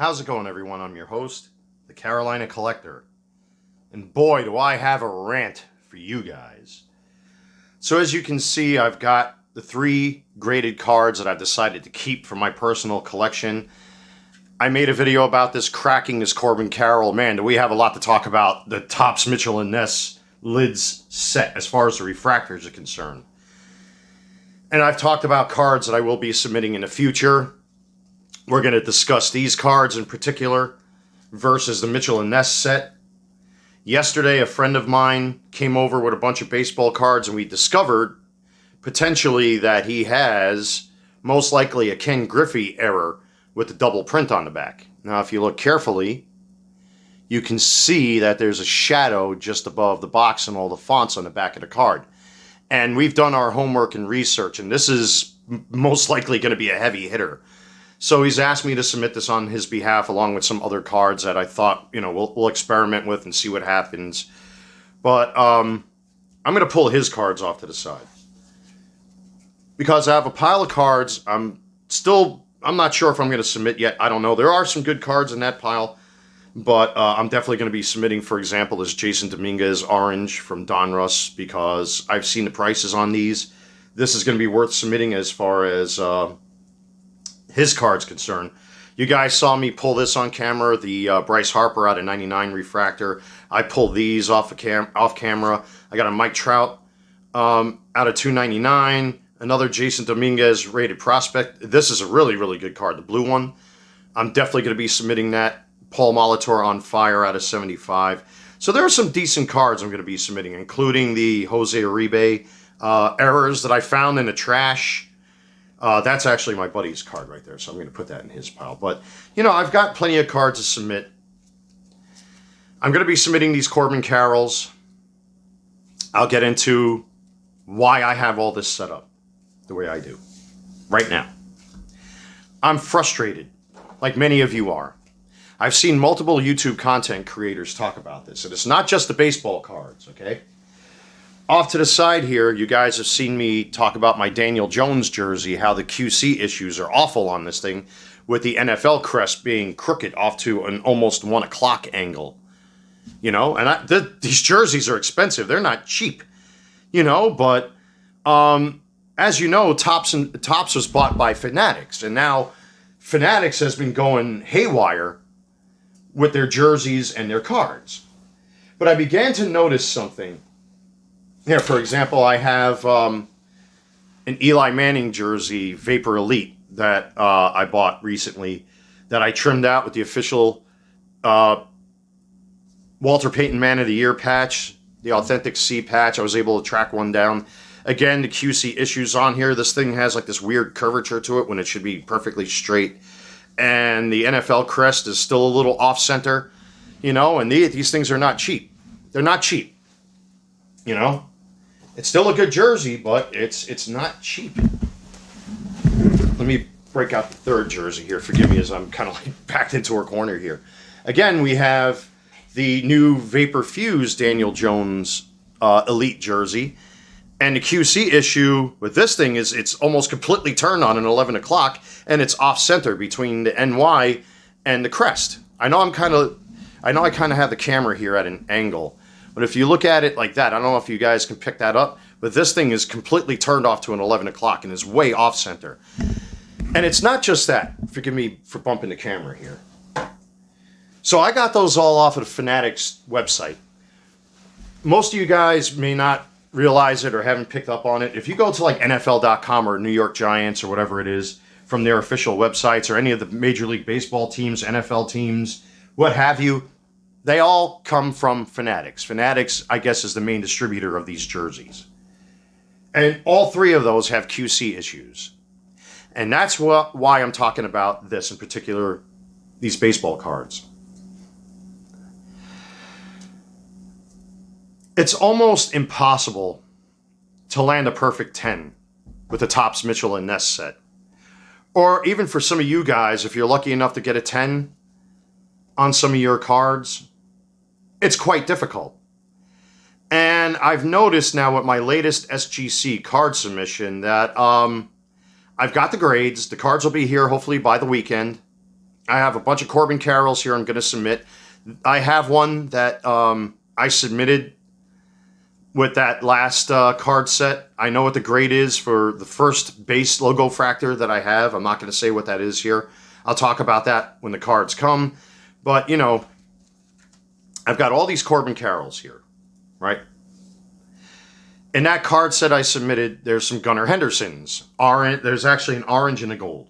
How's it going, everyone? I'm your host, the Carolina Collector. And boy, do I have a rant for you guys. So as you can see, I've got the 3 graded cards that I've decided to keep for my personal collection. I made a video about this, cracking this Corbin Carroll. Man, do we have a lot to talk about the Topps Mitchell & Ness lids set as far as the refractors are concerned. And I've talked about cards that I will be submitting in the future. We're going to discuss these cards in particular versus the Mitchell & Ness set. Yesterday, a friend of mine came over with a bunch of baseball cards, and we discovered potentially that he has most likely a Ken Griffey error with the double print on the back. Now, if you look carefully, you can see that there's a shadow just above the box and all the fonts on the back of the card. And we've done our homework and research, and this is most likely going to be a heavy hitter. So he's asked me to submit this on his behalf along with some other cards that I thought, we'll experiment with and see what happens. But I'm going to pull his cards off to the side. Because I have a pile of cards. I'm not sure if I'm going to submit yet. I don't know. There are some good cards in that pile. But I'm definitely going to be submitting, for example, this Jason Dominguez Orange from Donruss, because I've seen the prices on these. This is going to be worth submitting as far as his card's concerned. You guys saw me pull this on camera, the Bryce Harper out of 99 refractor. I pulled these off camera. I got a Mike Trout out of 299. Another Jason Dominguez rated prospect. This is a really, really good card, the blue one. I'm definitely going to be submitting that. Paul Molitor on fire out of 75. So there are some decent cards I'm going to be submitting, including the Jose Uribe errors that I found in the trash. That's actually my buddy's card right there, so I'm going to put that in his pile. But, I've got plenty of cards to submit. I'm going to be submitting these Corbin Carrolls. I'll get into why I have all this set up the way I do right now. I'm frustrated, like many of you are. I've seen multiple YouTube content creators talk about this, and it's not just the baseball cards, okay? Off to the side here, you guys have seen me talk about my Daniel Jones jersey, how the QC issues are awful on this thing, with the NFL crest being crooked off to an almost 1 o'clock angle. And these jerseys are expensive. They're not cheap, but as you know, Topps was bought by Fanatics, and now Fanatics has been going haywire with their jerseys and their cards. But I began to notice something. Here, for example, I have an Eli Manning jersey, Vapor Elite, that I bought recently, that I trimmed out with the official Walter Payton Man of the Year patch, the Authentic C patch. I was able to track one down. Again, the QC issues on here. This thing has like this weird curvature to it when it should be perfectly straight. And the NFL crest is still a little off-center, and these things are not cheap. They're not cheap, It's still a good jersey, but it's not cheap. Let me break out the third jersey here. Forgive me as I'm kind of like backed into a corner here. Again, we have the new Vapor Fuse Daniel Jones Elite jersey. And the QC issue with this thing is it's almost completely turned on at 11 o'clock, and it's off-center between the NY and the crest. I know I kind of have the camera here at an angle, but if you look at it like that, I don't know if you guys can pick that up, but this thing is completely turned off to an 11 o'clock and is way off-center. And it's not just that. Forgive me for bumping the camera here. So I got those all off of the Fanatics website. Most of you guys may not realize it or haven't picked up on it. If you go to like NFL.com or New York Giants or whatever it is from their official websites, or any of the Major League Baseball teams, NFL teams, what have you, they all come from Fanatics. Fanatics, I guess, is the main distributor of these jerseys. And all 3 of those have QC issues. And that's why I'm talking about this in particular, these baseball cards. It's almost impossible to land a perfect 10 with the Topps Mitchell & Ness set. Or even for some of you guys, if you're lucky enough to get a 10 on some of your cards, it's quite difficult. And I've noticed now with my latest SGC card submission that I've got the grades. The cards will be here hopefully by the weekend. I have a bunch of Corbin Carrolls here I'm going to submit. I have one that I submitted with that last card set. I know what the grade is for the first base logo fractor that I have. I'm not going to say what that is here. I'll talk about that when the cards come. But, you know, I've got all these Corbin Carrolls here, right? In that card set I submitted, there's some Gunnar Hendersons. There's actually an orange and a gold.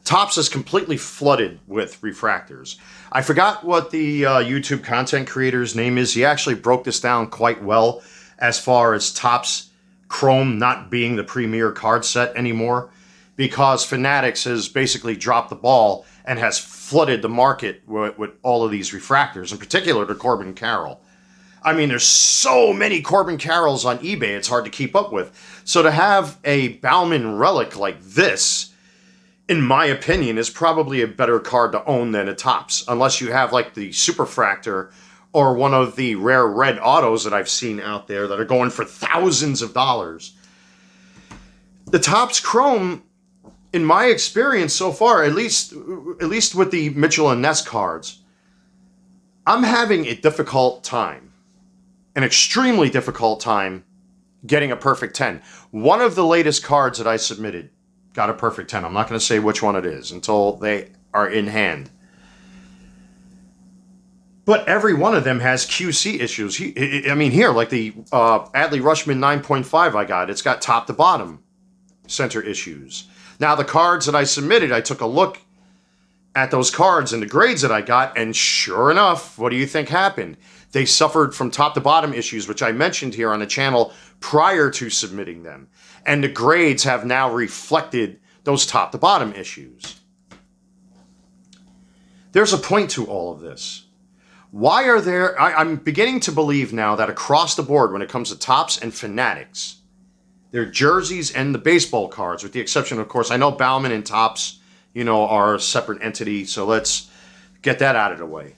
Topps is completely flooded with refractors. I forgot what the YouTube content creator's name is. He actually broke this down quite well as far as Topps Chrome not being the premier card set anymore, because Fanatics has basically dropped the ball and has flooded the market with all of these refractors, in particular the Corbin Carroll. I mean, there's so many Corbin Carrolls on eBay, it's hard to keep up with. So to have a Bauman relic like this, in my opinion, is probably a better card to own than a Topps, unless you have like the Superfractor or one of the rare red autos that I've seen out there that are going for thousands of dollars. The Topps Chrome, in my experience so far, at least with the Mitchell and Ness cards, I'm having a difficult time, an extremely difficult time getting a perfect 10. One of the latest cards that I submitted got a perfect 10. I'm not going to say which one it is until they are in hand. But every one of them has QC issues. I mean, here, like the Adley Rushman 9.5 I got, it's got top to bottom center issues. Now, the cards that I submitted, I took a look at those cards and the grades that I got, and sure enough, what do you think happened? They suffered from top to bottom issues, which I mentioned here on the channel prior to submitting them. And the grades have now reflected those top to bottom issues. There's a point to all of this. Why are there... I'm beginning to believe now that across the board, when it comes to Topps and Fanatics, their jerseys and the baseball cards, with the exception, of course, I know Bauman and Topps, you know, are a separate entity, so let's get that out of the way.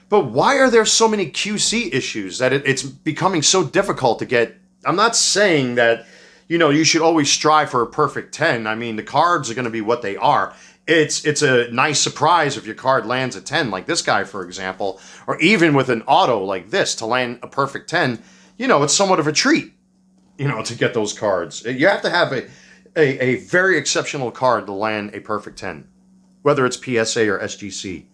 But why are there so many QC issues that it's becoming so difficult to get? I'm not saying that, you know, you should always strive for a perfect 10. I mean, the cards are going to be what they are. It's a nice surprise if your card lands a 10, like this guy, for example, or even with an auto like this to land a perfect 10. You know, it's somewhat of a treat, you know, to get those cards. You have to have a very exceptional card to land a perfect 10, whether it's PSA or SGC.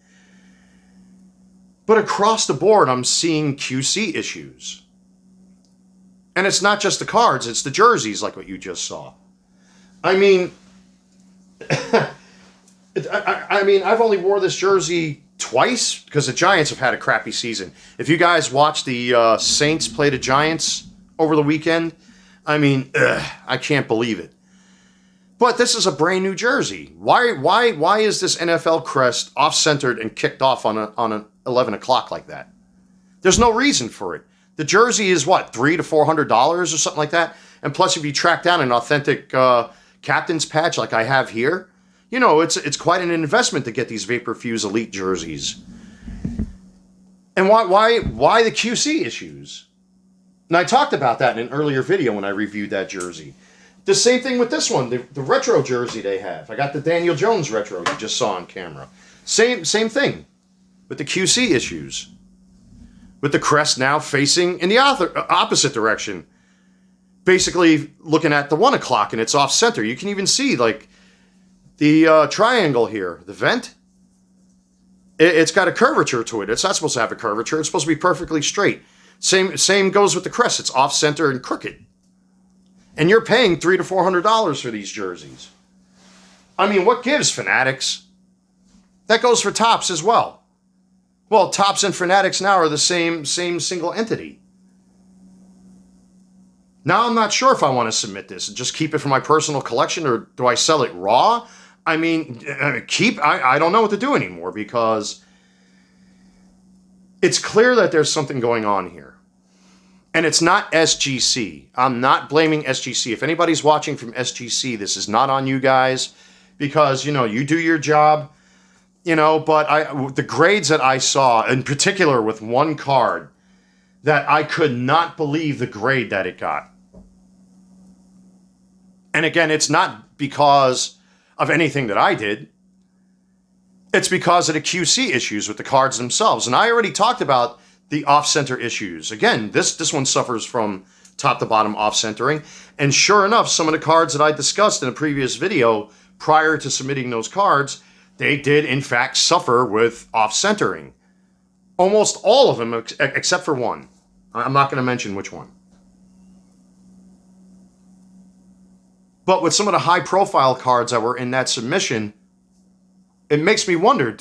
But across the board, I'm seeing QC issues. And it's not just the cards, it's the jerseys, like what you just saw. I mean, I've only wore this jersey twice because the Giants have had a crappy season. If you guys watched the Saints play the Giants over the weekend, I mean, I can't believe it. But this is a brand new jersey. Why is this NFL crest off-centered and kicked off on an 11 o'clock like that? There's no reason for it. The jersey is what, $300 to $400 or something like that? And plus, if you track down an authentic captain's patch like I have here, you know, it's quite an investment to get these Vapor Fuse Elite jerseys. And why the QC issues? And I talked about that in an earlier video when I reviewed that jersey. The same thing with this one, the retro jersey they have. I got the Daniel Jones retro you just saw on camera. Same thing with the QC issues. With the crest now facing in the opposite direction. Basically looking at the 1 o'clock and it's off center. You can even see like the triangle here, the vent. It's got a curvature to it. It's not supposed to have a curvature. It's supposed to be perfectly straight. Same goes with the crest. It's off center and crooked. And you're paying $300 to $400 for these jerseys. I mean, what gives, Fanatics? That goes for Topps as well. Well, Topps and Fanatics now are the same single entity. Now I'm not sure if I want to submit this and just keep it for my personal collection, or do I sell it raw? I mean, I don't know what to do anymore, because it's clear that there's something going on here. And it's not SGC. I'm not blaming SGC. If anybody's watching from SGC, this is not on you guys, because, you know, you do your job, you know, but the grades that I saw, in particular with one card, that I could not believe the grade that it got. And again, it's not because of anything that I did. It's because of the QC issues with the cards themselves. And I already talked about the off-center issues. Again, this one suffers from top to bottom off-centering. And sure enough, some of the cards that I discussed in a previous video prior to submitting those cards, they did in fact suffer with off-centering. Almost all of them, except for one. I'm not going to mention which one. But with some of the high-profile cards that were in that submission, it makes me wonder,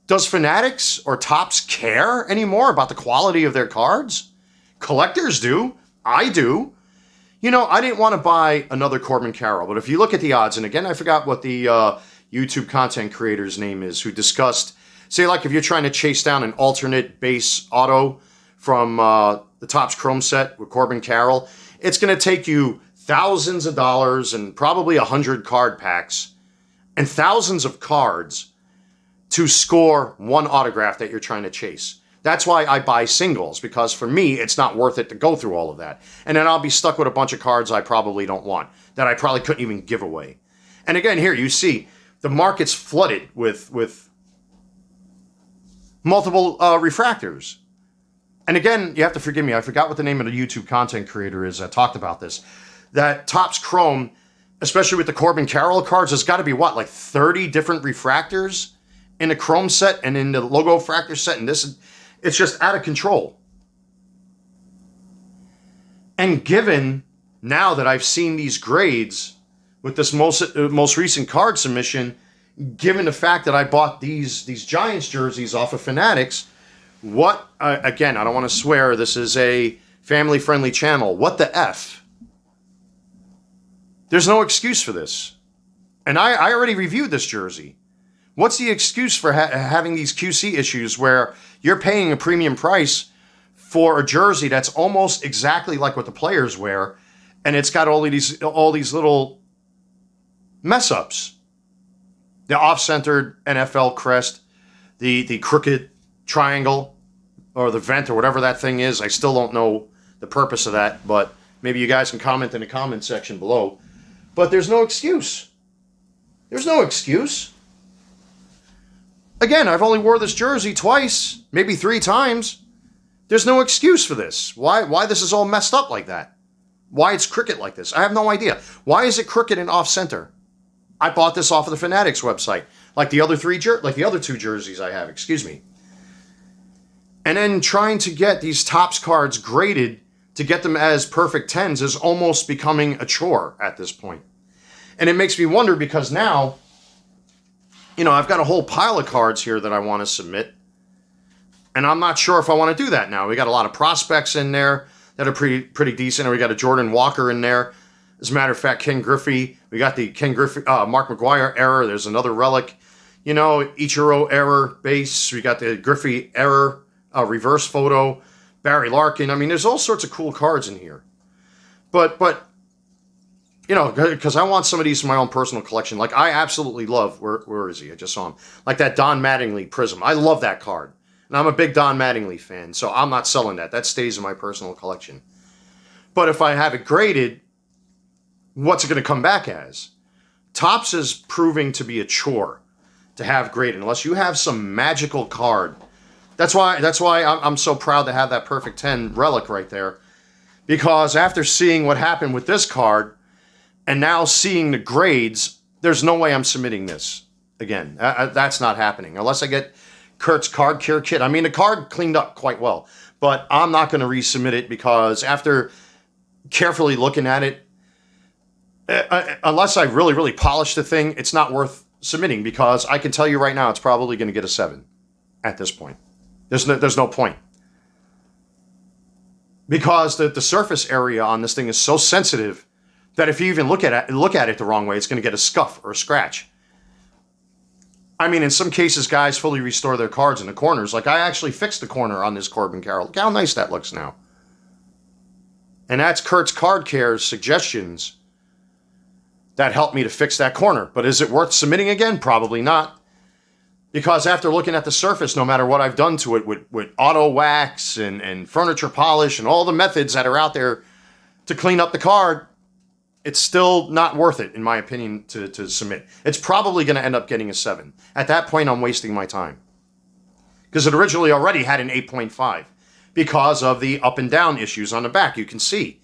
does Fanatics or Topps care anymore about the quality of their cards? Collectors do. I do. You know, I didn't want to buy another Corbin Carroll, but if you look at the odds, and again, I forgot what the YouTube content creator's name is, who discussed, say, like if you're trying to chase down an alternate base auto from the Topps Chrome set with Corbin Carroll, it's going to take you thousands of dollars and probably 100 card packs and thousands of cards to score one autograph that you're trying to chase. That's why I buy singles, because for me, it's not worth it to go through all of that. And then I'll be stuck with a bunch of cards I probably don't want, that I probably couldn't even give away. And again, here you see, the market's flooded with multiple refractors. And again, you have to forgive me, I forgot what the name of the YouTube content creator is that talked about this. That Topps Chrome, especially with the Corbin Carroll cards, there's got to be, what, like 30 different refractors in the Chrome set and in the Logo Fractor set, and it's just out of control. And given now that I've seen these grades with this most recent card submission, given the fact that I bought these Giants jerseys off of Fanatics, again, I don't want to swear, this is a family-friendly channel, what the F? There's no excuse for this. And I already reviewed this jersey. What's the excuse for having these QC issues where you're paying a premium price for a jersey that's almost exactly like what the players wear, and it's got all these little mess-ups? The off-centered NFL crest, the crooked triangle, or the vent, or whatever that thing is. I still don't know the purpose of that, but maybe you guys can comment in the comment section below. But there's no excuse. There's no excuse. Again, I've only wore this jersey twice, maybe 3 times. There's no excuse for this. Why this is all messed up like that? Why it's crooked like this? I have no idea. Why is it crooked and off-center? I bought this off of the Fanatics website, like the other 2 jerseys I have, excuse me. And then trying to get these Topps cards graded to get them as perfect 10s is almost becoming a chore at this point. And it makes me wonder, because now, you know, I've got a whole pile of cards here that I want to submit. And I'm not sure if I want to do that now. We got a lot of prospects in there that are pretty decent. And we got a Jordan Walker in there. As a matter of fact, Ken Griffey. We got the Ken Griffey, Mark McGwire error. There's another relic. You know, Ichiro error base. We got the Griffey error reverse photo. Barry Larkin. I mean, there's all sorts of cool cards in here. But you know, because I want some of these for my own personal collection. Like, I absolutely love, where is he? I just saw him. Like that Don Mattingly Prism. I love that card. And I'm a big Don Mattingly fan, so I'm not selling that. That stays in my personal collection. But if I have it graded, what's it going to come back as? Topps is proving to be a chore to have graded, unless you have some magical card. That's why I'm so proud to have that Perfect 10 relic right there. Because after seeing what happened with this card, and now seeing the grades, there's no way I'm submitting this again. That's not happening. Unless I get Kurt's card care kit. I mean, the card cleaned up quite well. But I'm not going to resubmit it, because after carefully looking at it, unless I really, really polish the thing, it's not worth submitting, because I can tell you right now it's probably going to get a 7 at this point. There's no point. Because the surface area on this thing is so sensitive that if you even look at it the wrong way, it's going to get a scuff or a scratch. I mean, in some cases, guys fully restore their cards in the corners. Like, I actually fixed the corner on this Corbin Carroll. Look how nice that looks now. And that's Kurt's Card Care's suggestions that helped me to fix that corner. But is it worth submitting again? Probably not. Because after looking at the surface, no matter what I've done to it with auto wax and furniture polish and all the methods that are out there to clean up the card, it's still not worth it, in my opinion, to submit. It's probably going to end up getting a 7. At that point, I'm wasting my time. Because it originally already had an 8.5 because of the up and down issues on the back. You can see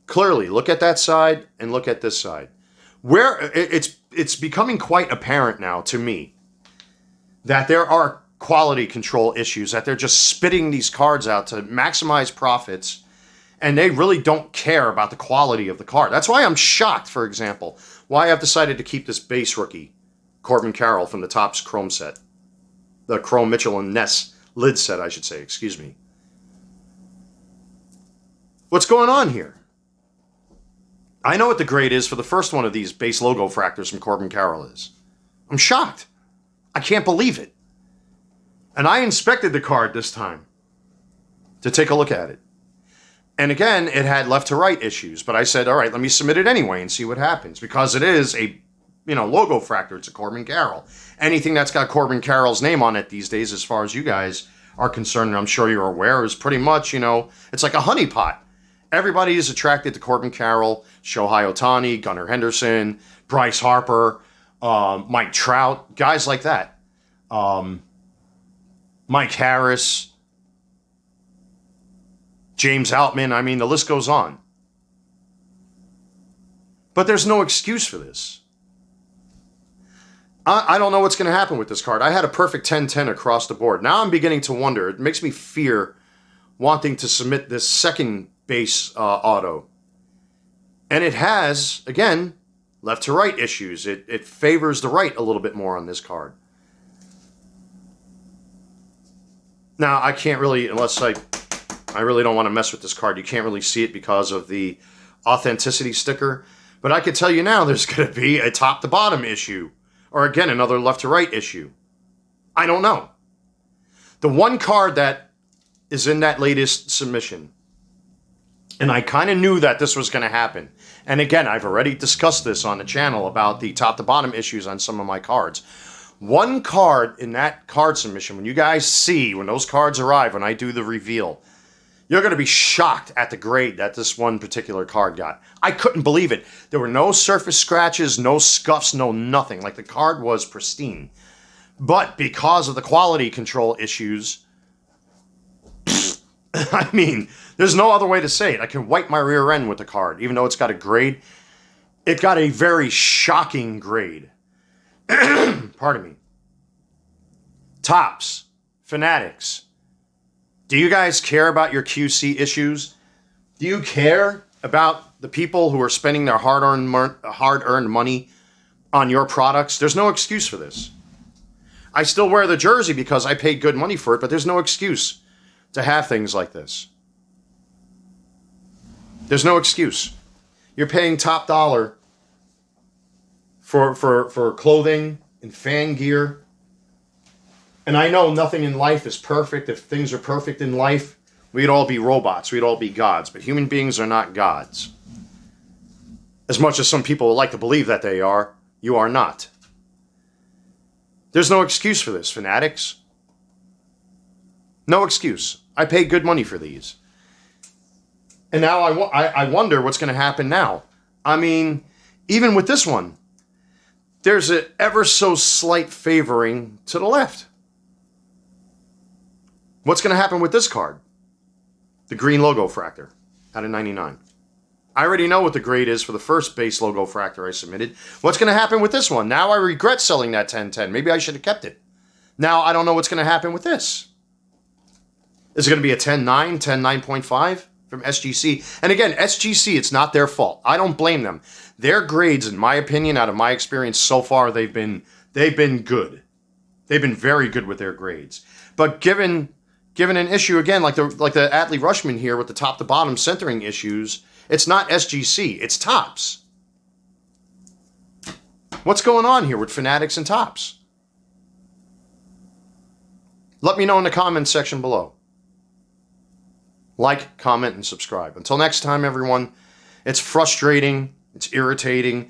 clearly. Look at that side and look at this side. Where it's becoming quite apparent now to me that there are quality control issues, that they're just spitting these cards out to maximize profits, and they really don't care about the quality of the card. That's why I'm shocked, for example, why I've decided to keep this base rookie, Corbin Carroll, from the Topps Chrome set. The Chrome Mitchell and Ness lid set, I should say, excuse me. What's going on here? I know what the grade is for the first one of these base logo fractors from Corbin Carroll is. I'm shocked. I can't believe it. And I inspected the card this time to take a look at it. And again, it had left to right issues, but I said, all right, let me submit it anyway and see what happens, because it is a, logo fractor. It's a Corbin Carroll. Anything that's got Corbin Carroll's name on it these days, as far as you guys are concerned, and I'm sure you're aware, is pretty much, it's like a honeypot. Everybody is attracted to Corbin Carroll, Shohei Ohtani, Gunnar Henderson, Bryce Harper, Mike Trout, guys like that. Mike Harris, James Outman. I mean, the list goes on. But there's no excuse for this. I don't know what's going to happen with this card. I had a perfect 10-10 across the board. Now I'm beginning to wonder. It makes me fear wanting to submit this second base auto. And it has, again, left to right issues. It favors the right a little bit more on this card. Now, I can't really, unless I really don't want to mess with this card. You can't really see it because of the authenticity sticker. But I can tell you now there's going to be a top-to-bottom issue. Or again, another left-to-right issue. I don't know. The one card that is in that latest submission, and I kind of knew that this was going to happen. And again, I've already discussed this on the channel about the top-to-bottom issues on some of my cards. One card in that card submission, when you guys see, when those cards arrive, when I do the reveal, you're going to be shocked at the grade that this one particular card got. I couldn't believe it. There were no surface scratches, no scuffs, no nothing. Like, the card was pristine. But because of the quality control issues, I mean, there's no other way to say it. I can wipe my rear end with the card. Even though it's got a grade, it got a very shocking grade. Pardon me. Topps, Fanatics. Do you guys care about your QC issues? Do you care about the people who are spending their hard-earned money on your products? There's no excuse for this. I still wear the jersey because I paid good money for it, but there's no excuse to have things like this. There's no excuse. You're paying top dollar for clothing and fan gear. And I know nothing in life is perfect. If things are perfect in life, we'd all be robots. We'd all be gods. But human beings are not gods. As much as some people like to believe that they are, you are not. There's no excuse for this, Fanatics. No excuse. I paid good money for these. And now I wonder what's going to happen now. I mean, even with this one, there's an ever so slight favoring to the left. What's going to happen with this card? The green logo fractor out of 99. I already know what the grade is for the first base logo fractor I submitted. What's going to happen with this one? Now I regret selling that 1010. Maybe I should have kept it. Now I don't know what's going to happen with this. Is it going to be a 10.9, 10.9.5 from SGC? And again, SGC, it's not their fault. I don't blame them. Their grades, in my opinion, out of my experience so far, they've been good. They've been very good with their grades. But given an issue again, like the Adley Rushman here with the top to bottom centering issues, it's not SGC, it's Topps. What's going on here with Fanatics and Topps? Let me know in the comments section below. Like, comment, and subscribe. Until next time, everyone, it's frustrating, it's irritating.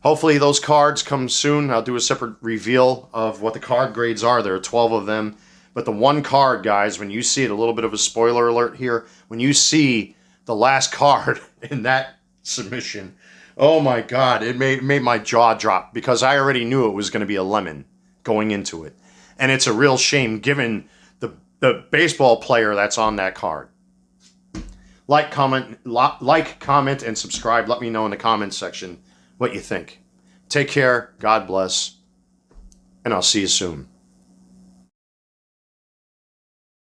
Hopefully those cards come soon. I'll do a separate reveal of what the card grades are. There are 12 of them. But the one card, guys, when you see it, a little bit of a spoiler alert here, when you see the last card in that submission, Oh my God, it made my jaw drop because I already knew it was going to be a lemon going into it. And it's a real shame given the baseball player that's on that card. Like, comment, and subscribe. Let me know in the comments section what you think. Take care, God bless, and I'll see you soon.